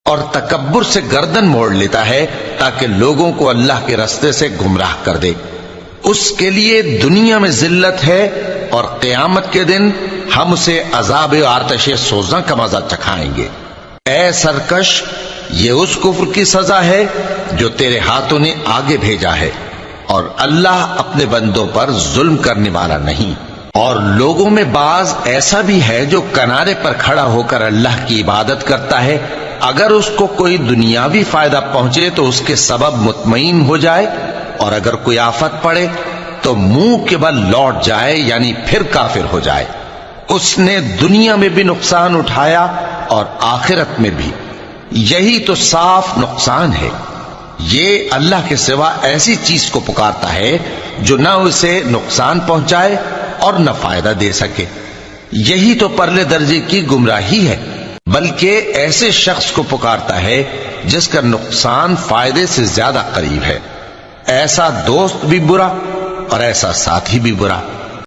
اور تکبر سے گردن موڑ لیتا ہے تاکہ لوگوں کو اللہ کے راستے سے گمراہ کر دے، اس کے لیے دنیا میں ذلت ہے اور قیامت کے دن ہم اسے عذاب آتش سوزاں کا مزہ چکھائیں گے۔ اے سرکش، یہ اس کفر کی سزا ہے جو تیرے ہاتھوں نے آگے بھیجا ہے، اور اللہ اپنے بندوں پر ظلم کرنے والا نہیں۔ اور لوگوں میں بعض ایسا بھی ہے جو کنارے پر کھڑا ہو کر اللہ کی عبادت کرتا ہے، اگر اس کو کوئی دنیاوی فائدہ پہنچے تو اس کے سبب مطمئن ہو جائے، اور اگر کوئی آفت پڑے تو منہ کے بل لوٹ جائے، یعنی پھر کافر ہو جائے۔ اس نے دنیا میں بھی نقصان اٹھایا اور آخرت میں بھی، یہی تو صاف نقصان ہے۔ یہ اللہ کے سوا ایسی چیز کو پکارتا ہے جو نہ اسے نقصان پہنچائے اور نہ فائدہ دے سکے، یہی تو پرلے درجے کی گمراہی ہے۔ بلکہ ایسے شخص کو پکارتا ہے جس کا نقصان فائدے سے زیادہ قریب ہے، ایسا دوست بھی برا اور ایسا ساتھی بھی برا۔